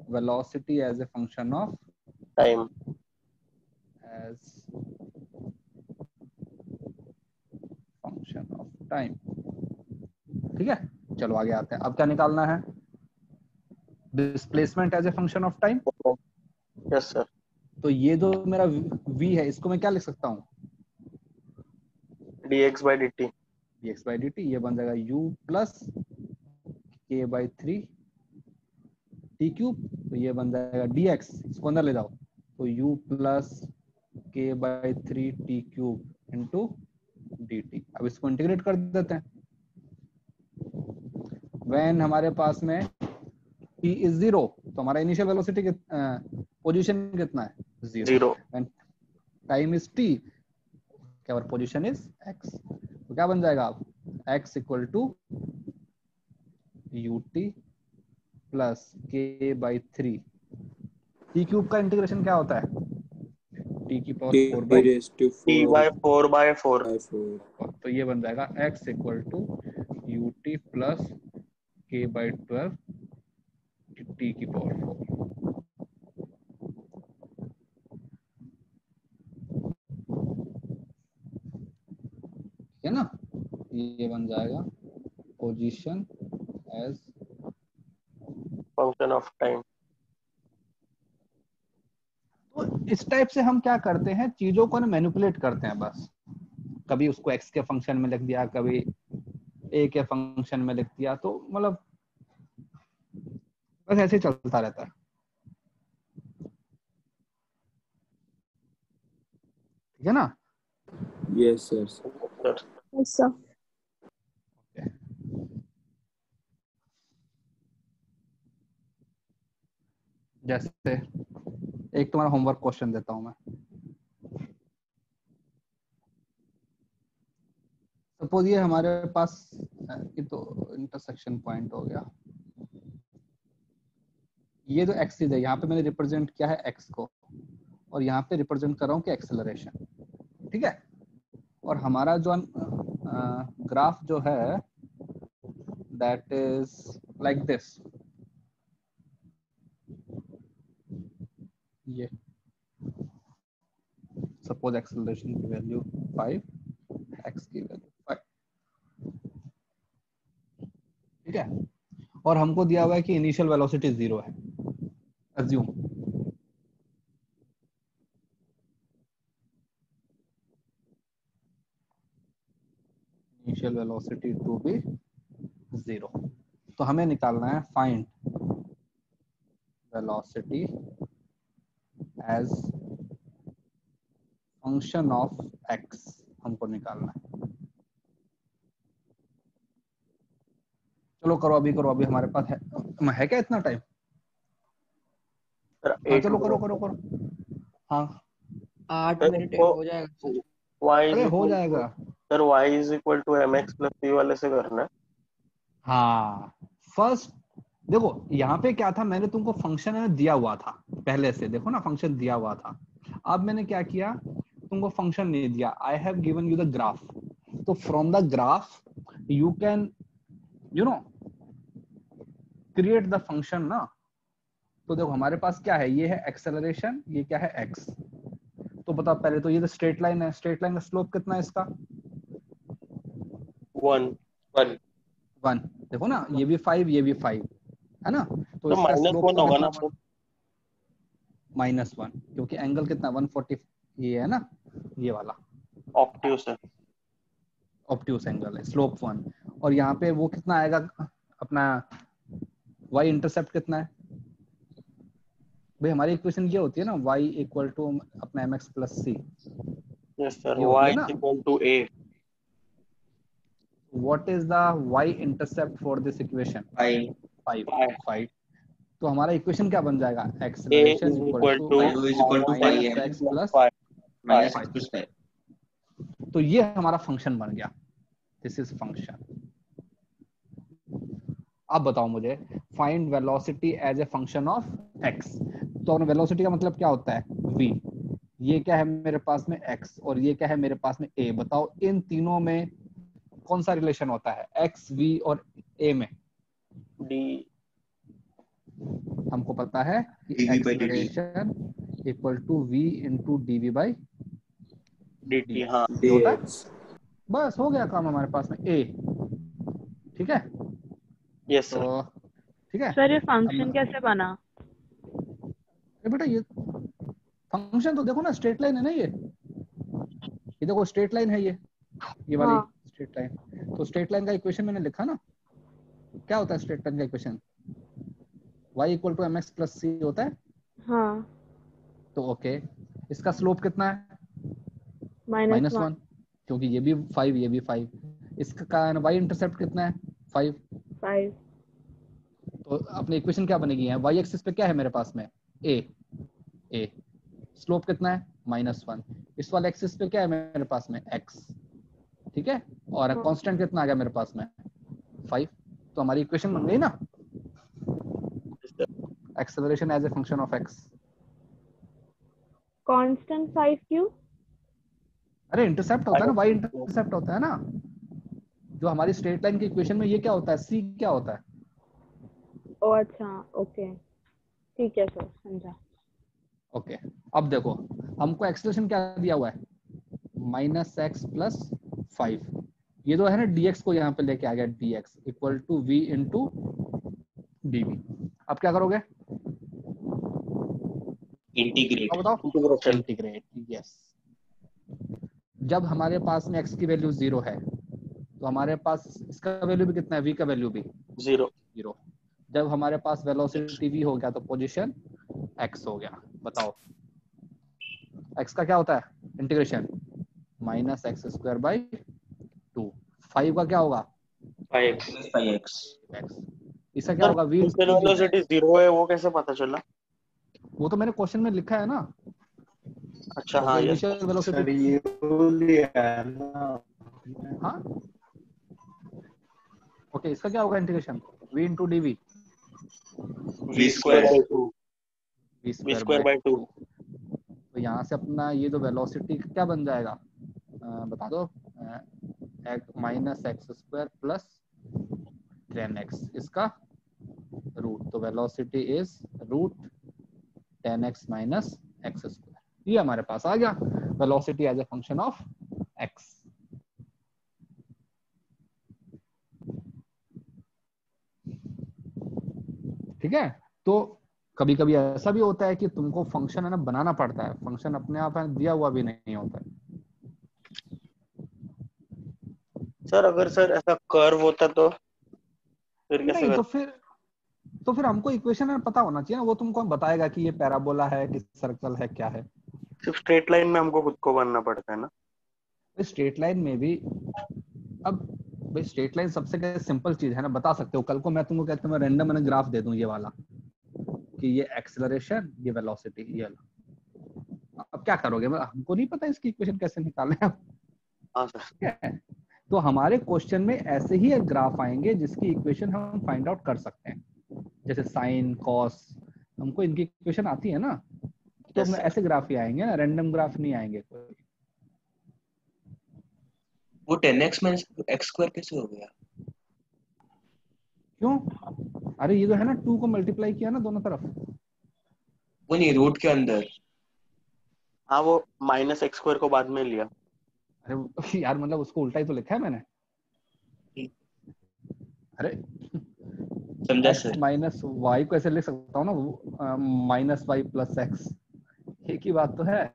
velocity as a function of time. as function of time, ठीक है। चलो आगे आते हैं। अब क्या निकालना है? Displacement as a function of time. Yes sir. तो ये जो मेरा v है, इसको मैं क्या लिख सकता हूँ? dx by dt। dx by dt, ये बन जाएगा u plus k by 3 t cube. तो ये बन जाएगा dx, इसको अंदर ले जाओ, तो u plus k by 3 t cube into dt। अब इसको इंटीग्रेट कर देते हैं। व्हेन हमारे पास में t इज 0, तो हमारा इनिशियल वेलोसिटी पोजीशन कितना है? 0। व्हेन टाइम इज t, क्या और पोजीशन इज x, तो क्या बन जाएगा? अब x equal to ut plus k by 3 t cube का इंटीग्रेशन क्या होता है? t की power 4 by t by 4 by 4। तो ये बन जाएगा x equal to ut plus k by 12 t की पावर 4। है ना, ये बन जाएगा position as function of time. तो इस टाइप से हम क्या करते हैं, चीजों को ना मैनिपुलेट करते हैं बस। कभी उसको x के फंक्शन में लिख दिया, कभी a के फंक्शन में लिख दिया, तो मतलब बस ऐसे चलता रहता है। ठीक है ना? Yes sir. Yes, sir. जैसे एक तुम्हारा होमवर्क क्वेश्चन देता हूं मैं। सपोज ये हमारे पास, ये तो इंटरसेक्शन पॉइंट हो गया। ये जो एक्सिस है, यहाँ पे मैंने रिप्रेजेंट किया है एक्स को, और यहाँ पे रिप्रेजेंट कर रहा हूँ कि एक्सेलरेशन, ठीक है। और हमारा जो ग्राफ जो है दैट इज लाइक दिस। ये सपोज एक्सेलरेशन की वैल्यू 5, एक्स की वैल्यू 5, ठीक है। और हमको दिया हुआ है कि इनिशियल वेलोसिटी 0 है। Assume initial velocity to be 0, तो हमें निकालना है find velocity as function of x, हमको निकालना है। चलो करो अभी, करो अभी, हमारे पास है क्या इतना टाइम? सर हाँ 8 चलो करो मिनट करो करो। हाँ 8 सर मिनट इसको हो जाएगा सर। y इज अरे हो इक्वल टू जाएगा। Sir y is equal to mx plus c वाले से करना है। हाँ फर्स्ट देखो यहाँ पे क्या था, मैंने तुमको फंक्शन है दिया हुआ था पहले से, देखो ना फंक्शन दिया हुआ था। अब मैंने क्या किया, तुमको फंक्शन नहीं दिया, I have given you the graph. तो from the graph you can you know create the function ना। तो देखो हमारे पास क्या है, ये है एक्सेलरेशन, ये क्या है x। तो बताओ पहले तो ये तो स्ट्रेट लाइन है, स्ट्रेट लाइन का स्लोप कितना है इसका? 1 1। देखो ना ये भी 5, ये भी 5 है ना। तो तो इसका स्लोप -1 का होगा कितना ना सर? -1, क्योंकि एंगल कितना 140 ये है ना, ये वाला ऑब्ट्यूस है। ऑब्ट्यूस एंगल है, स्लोप 1। और यहाँ पे वो कितना आएगा अपना y इंटरसेप्ट कितना है भाई? हमारी इक्वेशन ये होती है ना, y इक्वल टू अपना mx plus c, yes sir ये होती y है ना। Is equal to a। What is the y intercept for this equation? 5। तो हमारा इक्वेशन क्या बन जाएगा? a acceleration is equal equal to to minus x plus 5। तो ये हमारा फंक्शन बन गया, दिस इज फंक्शन। अब बताओ मुझे, find velocity as a function of x। तो वेलोसिटी का मतलब क्या होता है? v। ये क्या है मेरे पास में x, और ये क्या है मेरे पास में a। बताओ इन तीनों में कौन सा रिलेशन होता है x, v और a में? d हमको पता है कि acceleration equal to v into dv by dt। हाँ ये होता है। dx बस हो गया काम हमारे पास में a। ठीक है यस सर। तो ठीक है। सर ये फंक्शन कैसे बना? बेटा ये फंक्शन तो देखो ना, स्ट्रेट लाइन है ना, ये देखो स्ट्रेट लाइन है, ये वाली हाँ। Straight line. तो स्ट्रेट लाइन का इक्वेशन मैंने लिखा ना, क्या होता है स्ट्रेट लाइन का equation? y equal to mx plus c होता है। हाँ तो ओके, इसका स्लोप कितना है? -1 -1, क्योंकि ये भी 5, ये भी 5। इसका कारण y इंटरसेप्ट कितना है? 5। 5। तो अपनी इक्वेशन क्या बनेगी? यहाँ y एक्सिस पे क्या है मेरे पास में? a। स्लोप कितना है? -1। इस वाले एक्सिस पे क्या है मेरे पास में? x। ठीक है, और हाँ। कांस्टेंट कितना आ गया मेरे पास में? 5। तो हमारी इक्वेशन बन गई ना, acceleration as a function of x। Constant 5 क्यों? अरे इंटरसेप्ट होता है ना, y इंटरसेप्ट होता है ना, जो हमारी स्ट्रेट लाइन की इक्वेशन में ये क्या होता है? c क्या होता है? ओ अच्छा, ओके ठीक है सर, समझा। ओके अब देखो हमको एक्सेलरेशन क्या दिया हुआ है? -x plus 5। ये जो है ना dx को यहाँ पे लेके आ गया, dx equal to v into dv। अब क्या करोगे? इंटीग्रेट। बताओ इंटीग्रेट। यस, जब हमारे पास में x की वैल्यू 0 है तो हमारे पास इसका वैल्यू भी कितना है? v का वैल्यू भी 0। जब हमारे पास वेलोसिटी v हो गया तो पोजीशन x हो गया। बताओ x का क्या होता है इंटीग्रेशन? -x² by 2। 5 का क्या होगा? 5x। इसका क्या होगा? v इनिशियल वेलोसिटी 0 है, वो कैसे पता चला? वो तो मैंने क्वेश्चन में लिखा है ना। अच्छा हाँ यस इनिशियल वेलोसिटी ये लिया है ना। हाँ ओके, इसका क्या होगा integration? v into dv v square by 2। v square by 2। तो यहाँ से अपना ये तो वेलोसिटी क्या बन जाएगा? बता दो। -x² प्लस 10x इसका रूट। तो velocity is root 10x minus x²। ये हमारे पास आ गया velocity as a function of x। ठीक है, तो कभी कभी ऐसा भी होता है कि तुमको फंक्शन है ना बनाना पड़ता है, फंक्शन अपने आप दिया हुआ भी नहीं होता है। सर अगर सर ऐसा कर्व होता तो फिर कैसे नहीं कर? तो फिर हमको इक्वेशन में पता होना चाहिए ना, वो तुमको बताएगा कि ये पैराबोला है कि सर्कल है क्या है। सिर्फ स्ट्रेट लाइन में हमको खुद को बनना पड़ता है ना? स्ट्रेट लाइन में भी अब भाई स्ट्रेट लाइन सबसे सिंपल चीज है ना, बता सकते हो। कल को मैं तुमको कहता हूँ मैं रैंडम मैंने ग्राफ दे दूं ये वाला कि ये एक्सेलरेशन ये वेलोसिटी ये वाला, अब क्या करोगे? हमको नहीं पता इसकी इक्वेशन कैसे निकालें आप। हाँ सर। ठीक है, तो हमारे क्वेश्चन में ऐसे ही एक ग्राफ आएंगे जिसकी इक्वेशन हम फाइंड आउट कर सकते हैं, जैसे साइन कॉस, हमको इनकी इक्वेशन आती है ना, तो Yes, sir. ऐसे ग्राफ ही आएंगे ना, रैंडम ग्राफ नहीं आएंगे कोई। वो 10x माइनस एक्स स्क्वायर कैसे हो गया? क्यों? अरे ये जो है ना 2 को मल्टीप्लाई किया ना दोनों तरफ। वो नहीं, रूट के अंदर। हाँ वो -x² को बाद में लिया। अरे यार मतलब उसको उल्टा ही तो लिखा है मैंने। अरे समझा x सर। माइनस वाई को ऐसे लिख सकता हूँ ना, -y + x, एक ही बात तो है,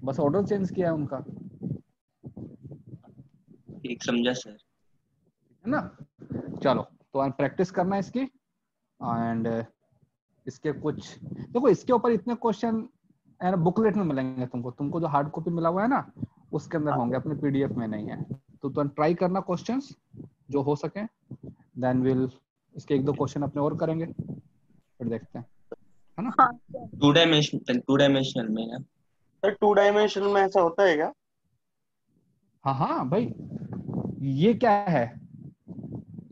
बस ऑर्डर चेंज किया है उनका, ठीक, समझा सर। है ना। चलो तो प्रैक्टिस करना है इसकी, एंड इसके कुछ देखो, इसके ऊपर इतने क्वेश्चन बुकलेट में मिलेंगे तुमको, तुमको जो हार्ड कॉपी मिला हुआ है ना उसके अंदर होंगे, अपने पीडीएफ में नहीं है। तो तुम ट्राई करना क्वेश्चंस जो हो सके, देन विल इसके 1-2 क्वेश्चन अपने और करेंगे, फिर देखते हैं, है ना। हाँ टू डायमेंशनल में ना? सर 2 डायमेंशन में ऐसा होता है क्या? हाँ भाई, ये क्या है,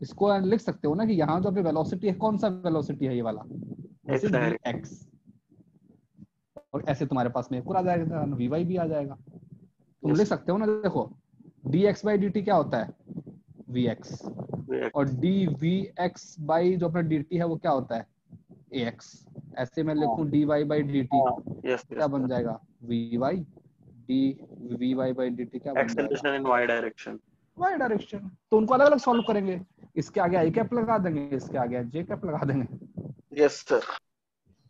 इसको लिख सकते हो ना कि यहाँ जो वेलोसिटी है, कौन सा वेलोसिटी है ये वाला, X direct. x, और ऐसे तुम्हारे पास में एक और आ जाएगा, vy भी आ जाएगा, तुम Yes. लिख सकते हो ना। देखो dx/dt क्या होता है, vx, और dvx बाई जो अपना dt है वो क्या होता है, ax। ऐसे मैं लिखूं dy/dt यस क्या बन जाएगा, vy, dvy/dt क्या बन जाएगा, acceleration in y direction. y direction. तो उनको अलग अलग सॉल्व करेंगे, इसके आगे आई कैप लगा देंगे, इसके आगे जे कैप लगा देंगे। Yes sir.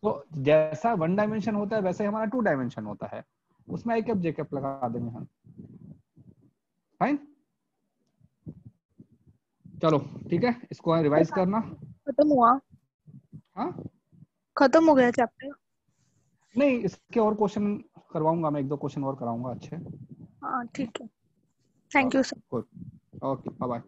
तो जैसा 1 डायमेंशन होता है वैसे ही हमारा 2 डायमेंशन होता है, उसमें आई कैप जे कैप लगा देंगे हम। फाइन, चलो ठीक है, इसको रिवाइज करना। खत्म हुआ, हाँ खत्म हो गया चैप्टर। नहीं, इसके और क्वेश्चन करवाऊंगा मैं, 1-2 क्वेश्चन और कराऊंगा अच्छे। हाँ ठीक है, thank you sir. Okay, bye bye.